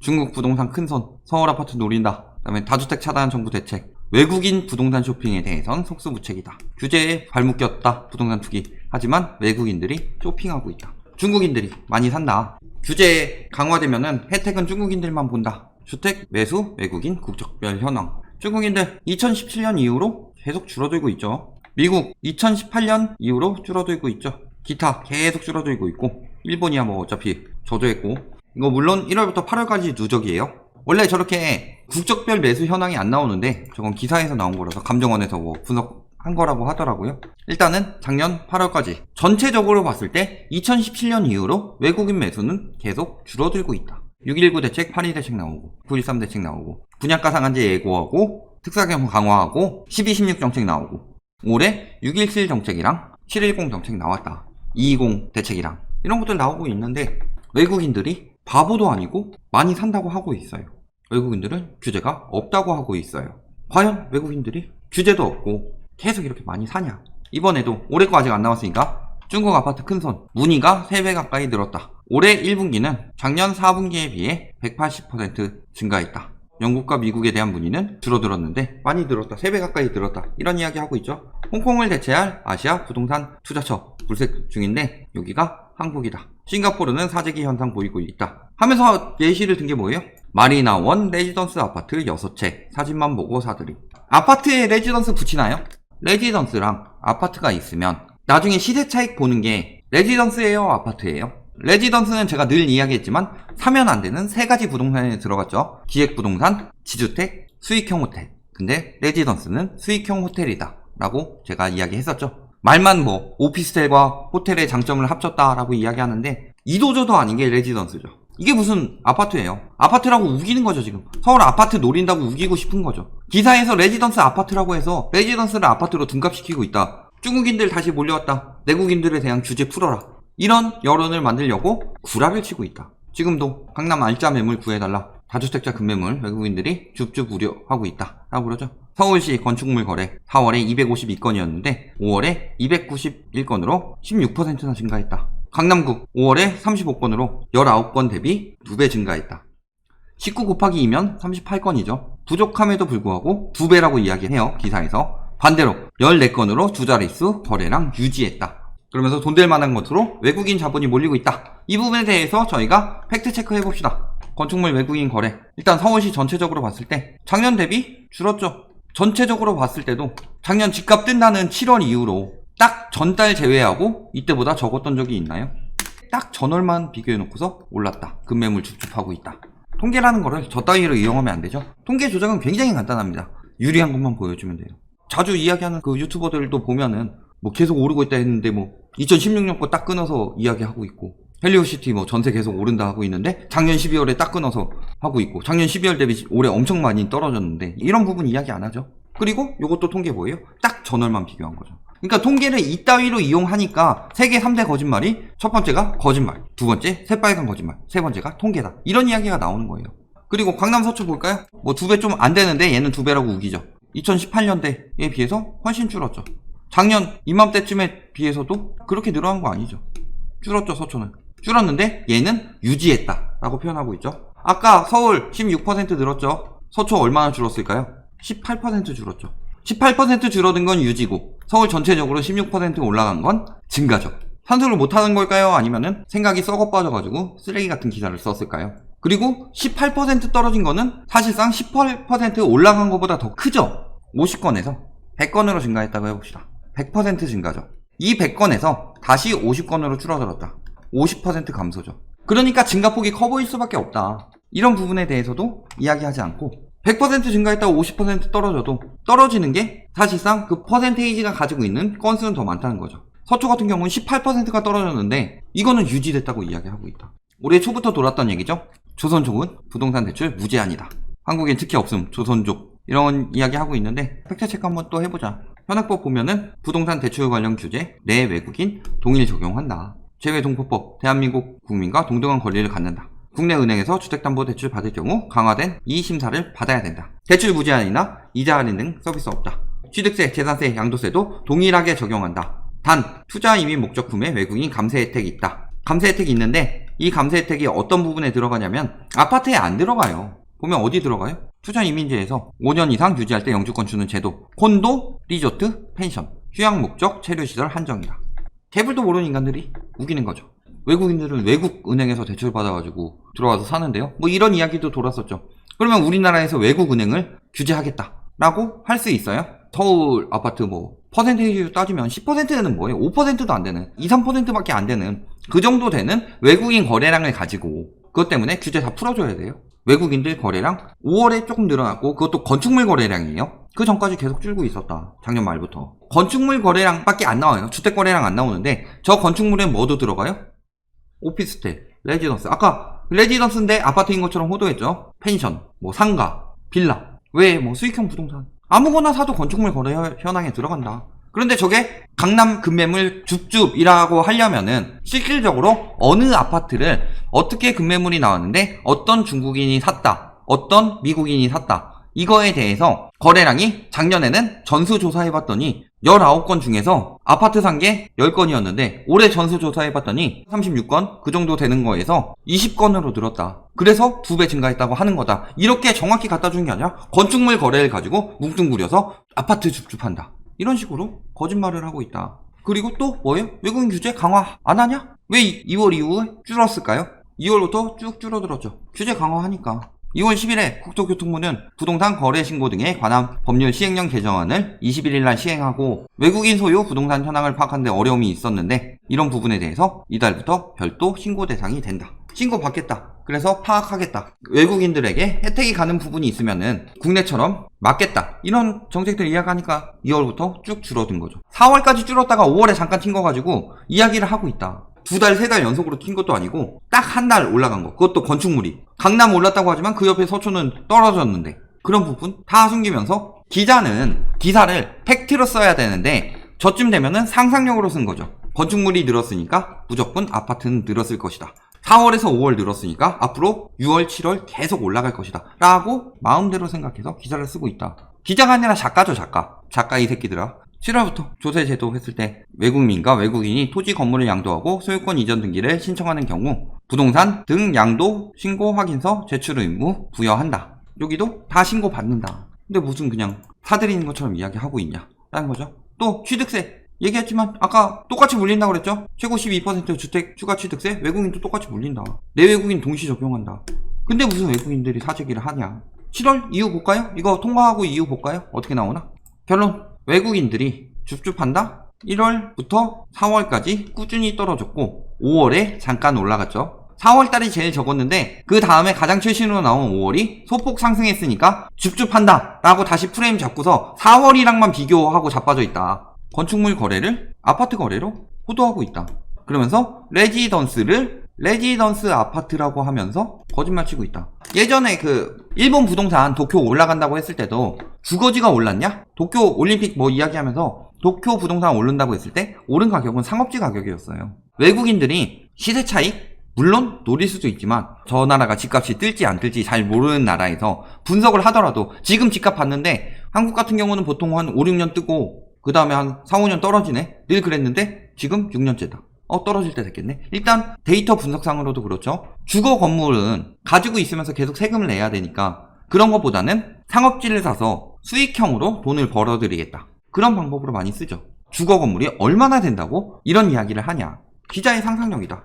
중국 부동산 큰손, 서울 아파트 노린다. 그다음에 다주택 차단 정부 대책, 외국인 부동산 쇼핑에 대해선 속수무책이다. 규제에 발목 꼈다. 부동산 투기. 하지만 외국인들이 쇼핑하고 있다. 중국인들이 많이 산다. 규제 강화되면은 혜택은 중국인들만 본다. 주택, 매수, 외국인, 국적별 현황. 중국인들 2017년 이후로 계속 줄어들고 있죠. 미국 2018년 이후로 줄어들고 있죠. 기타 계속 줄어들고 있고, 일본이야 뭐 어차피 저조했고, 이거 물론 1월부터 8월까지 누적이에요. 원래 저렇게 국적별 매수 현황이 안 나오는데 저건 기사에서 나온 거라서 감정원에서 뭐 분석한 거라고 하더라고요. 일단은 작년 8월까지 전체적으로 봤을 때 2017년 이후로 외국인 매수는 계속 줄어들고 있다. 6.19 대책, 8.2 대책 나오고 9.13 대책 나오고 분양가 상한제 예고하고 특사경 강화하고 12.16 정책 나오고 올해 6.17 정책이랑 7.10 정책 나왔다. 2.20 대책이랑 이런 것들 나오고 있는데 외국인들이 바보도 아니고 많이 산다고 하고 있어요. 외국인들은 규제가 없다고 하고 있어요. 과연 외국인들이 규제도 없고 계속 이렇게 많이 사냐? 이번에도 올해 거 아직 안 나왔으니까 중국 아파트 큰손 문의가 3배 가까이 늘었다. 올해 1분기는 작년 4분기에 비해 180% 증가했다. 영국과 미국에 대한 문의는 줄어들었는데 많이 늘었다. 3배 가까이 늘었다. 이런 이야기 하고 있죠. 홍콩을 대체할 아시아 부동산 투자처 불색 중인데 여기가 한국이다. 싱가포르는 사재기 현상 보이고 있다. 하면서 예시를 든 게 뭐예요? 마리나원 레지던스 아파트 6채 사진만 보고 사들임. 아파트에 레지던스 붙이나요? 레지던스랑 아파트가 있으면 나중에 시세 차익 보는 게 레지던스예요? 아파트예요? 레지던스는 제가 늘 이야기했지만 사면 안 되는 3가지 부동산에 들어갔죠. 기획부동산, 지주택, 수익형 호텔. 근데 레지던스는 수익형 호텔이다 라고 제가 이야기했었죠. 말만 뭐 오피스텔과 호텔의 장점을 합쳤다라고 이야기하는데 이도저도 아닌 게 레지던스죠. 이게 무슨 아파트예요. 아파트라고 우기는 거죠. 지금 서울 아파트 노린다고 우기고 싶은 거죠. 기사에서 레지던스 아파트라고 해서 레지던스를 아파트로 등갑시키고 있다. 중국인들 다시 몰려왔다. 내국인들에 대한 규제 풀어라. 이런 여론을 만들려고 구라를 치고 있다. 지금도 강남 알짜 매물 구해달라. 다주택자 급매물 외국인들이 줍줍 우려하고 있다 라고 그러죠. 서울시 건축물 거래 4월에 252건이었는데 5월에 291건으로 16%나 증가했다. 강남구 5월에 35건으로 19건 대비 2배 증가했다. 19 곱하기 2면 38건이죠. 부족함에도 불구하고 2배라고 이야기해요. 기사에서. 반대로 14건으로 두 자릿수 거래량 유지했다. 그러면서 돈 될 만한 것으로 외국인 자본이 몰리고 있다. 이 부분에 대해서 저희가 팩트 체크해 봅시다. 건축물 외국인 거래. 일단 서울시 전체적으로 봤을 때 작년 대비 줄었죠. 전체적으로 봤을 때도 작년 집값 뜬다는 7월 이후로 딱 전달 제외하고 이때보다 적었던 적이 있나요? 딱 전월만 비교해 놓고서 올랐다. 급매물 줍줍하고 있다. 통계라는 거를 저 따위로 이용하면 안 되죠. 통계 조작은 굉장히 간단합니다. 유리한 것만 보여주면 돼요. 자주 이야기하는 그 유튜버들도 보면은 뭐 계속 오르고 있다 했는데 뭐 2016년 거 딱 끊어서 이야기하고 있고 헬리오시티 뭐 전세 계속 오른다 하고 있는데 작년 12월에 딱 끊어서 하고 있고 작년 12월 대비 올해 엄청 많이 떨어졌는데 이런 부분 이야기 안 하죠. 그리고 요것도 통계 뭐예요? 딱 전월만 비교한 거죠. 그러니까 통계를 이따위로 이용하니까 세계 3대 거짓말이 첫 번째가 거짓말, 두 번째 새빨간 거짓말, 세 번째가 통계다. 이런 이야기가 나오는 거예요. 그리고 강남 서초 볼까요? 뭐 2배 좀 안 되는데 얘는 2배라고 우기죠. 2018년대에 비해서 훨씬 줄었죠. 작년 이맘때쯤에 비해서도 그렇게 늘어난 거 아니죠. 줄었죠. 서초는 줄었는데 얘는 유지했다 라고 표현하고 있죠. 아까 서울 16% 늘었죠. 서초 얼마나 줄었을까요? 18% 줄었죠. 18% 줄어든 건 유지고 서울 전체적으로 16% 올라간 건 증가죠. 산수를 못하는 걸까요? 아니면은 생각이 썩어 빠져가지고 쓰레기 같은 기사를 썼을까요? 그리고 18% 떨어진 거는 사실상 18% 올라간 것보다 더 크죠. 50건에서 100건으로 증가했다고 해봅시다. 100% 증가죠. 이 100건에서 다시 50건으로 줄어들었다. 50% 감소죠. 그러니까 증가폭이 커 보일 수밖에 없다. 이런 부분에 대해서도 이야기하지 않고 100% 증가했다고 50% 떨어져도 떨어지는 게 사실상 그 퍼센테이지가 가지고 있는 건수는 더 많다는 거죠. 서초 같은 경우는 18%가 떨어졌는데 이거는 유지됐다고 이야기하고 있다. 올해 초부터 돌았던 얘기죠. 조선족은 부동산 대출 무제한이다. 한국엔 특히 없음. 조선족. 이런 이야기 하고 있는데 팩트체크 한번 또 해보자. 현행법 보면은 부동산 대출 관련 규제 내 외국인 동일 적용한다. 재외동포법 대한민국 국민과 동등한 권리를 갖는다. 국내 은행에서 주택담보대출 받을 경우 강화된 이의심사를 받아야 된다. 대출 무제한이나 이자 할인 등 서비스 없다. 취득세, 재산세, 양도세도 동일하게 적용한다. 단 투자 이민 목적 구매 외국인 감세 혜택이 있다. 감세 혜택이 있는데 이 감세 혜택이 어떤 부분에 들어가냐면 아파트에 안 들어가요. 보면 어디 들어가요? 투자이민제에서 5년 이상 유지할 때 영주권 주는 제도, 콘도, 리조트, 펜션, 휴양 목적, 체류시설 한정이다. 개불도 모르는 인간들이 우기는 거죠. 외국인들은 외국 은행에서 대출 받아가지고 들어와서 사는데요. 뭐 이런 이야기도 돌았었죠. 그러면 우리나라에서 외국 은행을 규제하겠다라고 할 수 있어요? 서울 아파트 뭐 퍼센테이지로 따지면 10%는 뭐예요? 5%도 안 되는, 2, 3%밖에 안 되는 그 정도 되는 외국인 거래량을 가지고 그것 때문에 규제 다 풀어줘야 돼요. 외국인들 거래량 5월에 조금 늘어났고 그것도 건축물 거래량이에요. 그 전까지 계속 줄고 있었다. 작년 말부터. 건축물 거래량밖에 안 나와요. 주택 거래량 안 나오는데 저 건축물에 뭐도 들어가요? 오피스텔, 레지던스. 아까 레지던스인데 아파트인 것처럼 호도했죠. 펜션, 뭐 상가, 빌라. 왜 뭐 수익형 부동산. 아무거나 사도 건축물 거래 현황에 들어간다. 그런데 저게 강남 급매물 줍줍이라고 하려면은 실질적으로 어느 아파트를 어떻게 급매물이 나왔는데 어떤 중국인이 샀다, 어떤 미국인이 샀다, 이거에 대해서 거래량이 작년에는 전수조사해봤더니 19건 중에서 아파트 산 게 10건이었는데 올해 전수조사해봤더니 36건 그 정도 되는 거에서 20건으로 늘었다. 그래서 2배 증가했다고 하는 거다. 이렇게 정확히 갖다 주는 게 아니라 건축물 거래를 가지고 뭉뚱그려서 아파트 줍줍한다. 이런 식으로 거짓말을 하고 있다. 그리고 또 뭐예요? 외국인 규제 강화 안 하냐? 왜 2월 이후에 줄었을까요? 2월부터 쭉 줄어들었죠. 규제 강화하니까. 2월 10일에 국토교통부는 부동산 거래 신고 등에 관한 법률 시행령 개정안을 21일 날 시행하고 외국인 소유 부동산 현황을 파악하는 데 어려움이 있었는데 이런 부분에 대해서 이달부터 별도 신고 대상이 된다. 신고 받겠다. 그래서 파악하겠다. 외국인들에게 혜택이 가는 부분이 있으면은 국내처럼 막겠다. 이런 정책들 이야기하니까 2월부터 쭉 줄어든 거죠. 4월까지 줄었다가 5월에 잠깐 튄 거 가지고 이야기를 하고 있다. 2달, 3달 연속으로 튄 것도 아니고 딱 한 달 올라간 거. 그것도 건축물이. 강남 올랐다고 하지만 그 옆에 서초는 떨어졌는데 그런 부분 다 숨기면서 기자는 기사를 팩트로 써야 되는데 저쯤 되면은 상상력으로 쓴 거죠. 건축물이 늘었으니까 무조건 아파트는 늘었을 것이다. 4월에서 5월 늘었으니까 앞으로 6월, 7월 계속 올라갈 것이다. 라고 마음대로 생각해서 기사를 쓰고 있다. 기자가 아니라 작가죠, 작가. 작가 이 새끼들아. 7월부터 조세 제도 했을 때 외국민과 외국인이 토지 건물을 양도하고 소유권 이전 등기를 신청하는 경우 부동산 등 양도 신고 확인서 제출 의무 부여한다. 여기도 다 신고 받는다. 근데 무슨 그냥 사들이는 것처럼 이야기하고 있냐 라는 거죠. 또 취득세 얘기했지만 아까 똑같이 물린다고 그랬죠. 최고 12% 주택 추가 취득세 외국인도 똑같이 물린다. 내외국인 동시 적용한다. 근데 무슨 외국인들이 사재기를 하냐. 7월 이후 볼까요? 이거 통과하고 이후 볼까요? 어떻게 나오나? 결론 외국인들이 줍줍한다? 1월부터 4월까지 꾸준히 떨어졌고 5월에 잠깐 올라갔죠. 4월달이 제일 적었는데 그 다음에 가장 최신으로 나온 5월이 소폭 상승했으니까 줍줍한다 라고 다시 프레임 잡고서 4월이랑만 비교하고 자빠져 있다. 건축물 거래를 아파트 거래로 호도하고 있다. 그러면서 레지던스 아파트라고 하면서 거짓말 치고 있다. 예전에 일본 부동산 도쿄 올라간다고 했을 때도 주거지가 올랐냐? 도쿄 올림픽 뭐 이야기하면서 도쿄 부동산 오른다고 했을 때 오른 가격은 상업지 가격이었어요. 외국인들이 시세 차익? 물론 노릴 수도 있지만 저 나라가 집값이 뜰지 안 뜰지 잘 모르는 나라에서 분석을 하더라도 지금 집값 봤는데 한국 같은 경우는 보통 한 5, 6년 뜨고 그 다음에 한 4, 5년 떨어지네? 늘 그랬는데 지금 6년째다. 떨어질 때 됐겠네. 일단 데이터 분석상으로도 그렇죠. 주거 건물은 가지고 있으면서 계속 세금을 내야 되니까 그런 것보다는 상업지를 사서 수익형으로 돈을 벌어들이겠다. 그런 방법으로 많이 쓰죠. 주거 건물이 얼마나 된다고 이런 이야기를 하냐. 기자의 상상력이다.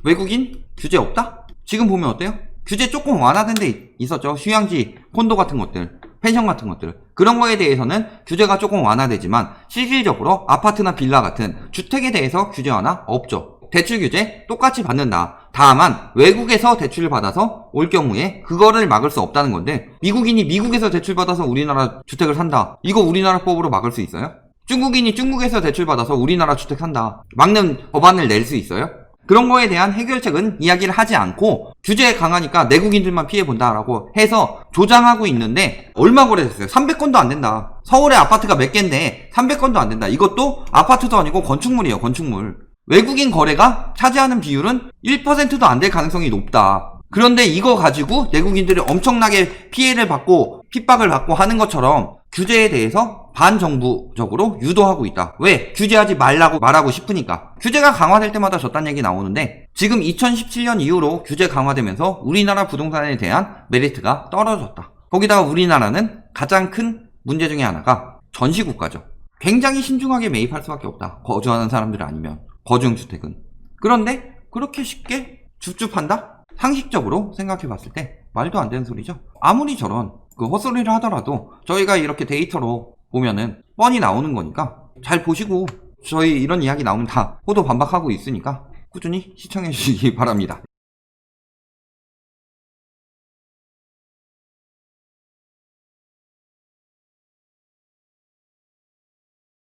외국인 규제 없다? 지금 보면 어때요? 규제 조금 완화된 데 있었죠. 휴양지, 콘도 같은 것들, 펜션 같은 것들. 그런 거에 대해서는 규제가 조금 완화되지만 실질적으로 아파트나 빌라 같은 주택에 대해서 규제 완화 없죠. 대출 규제 똑같이 받는다. 다만 외국에서 대출을 받아서 올 경우에 그거를 막을 수 없다는 건데 미국인이 미국에서 대출 받아서 우리나라 주택을 산다. 이거 우리나라 법으로 막을 수 있어요? 중국인이 중국에서 대출 받아서 우리나라 주택 산다. 막는 법안을 낼 수 있어요? 그런 거에 대한 해결책은 이야기를 하지 않고 규제 강하니까 내국인들만 피해본다라고 해서 조장하고 있는데 얼마 거래됐어요? 300건도 안 된다. 서울에 아파트가 몇 개인데 300건도 안 된다. 이것도 아파트도 아니고 건축물이에요. 건축물. 외국인 거래가 차지하는 비율은 1%도 안 될 가능성이 높다. 그런데 이거 가지고 내국인들이 엄청나게 피해를 받고 핍박을 받고 하는 것처럼 규제에 대해서 반정부적으로 유도하고 있다. 왜? 규제하지 말라고 말하고 싶으니까. 규제가 강화될 때마다 저딴 얘기 나오는데 지금 2017년 이후로 규제 강화되면서 우리나라 부동산에 대한 메리트가 떨어졌다. 거기다가 우리나라는 가장 큰 문제 중에 하나가 전시국가죠. 굉장히 신중하게 매입할 수밖에 없다. 거주하는 사람들 아니면 거주용주택은. 그런데 그렇게 쉽게 줍줍한다? 상식적으로 생각해 봤을 때 말도 안 되는 소리죠. 아무리 저런 헛소리를 하더라도 저희가 이렇게 데이터로 보면은 뻔히 나오는 거니까 잘 보시고 저희 이런 이야기 나오면 다 호도 반박하고 있으니까 꾸준히 시청해 주시기 바랍니다.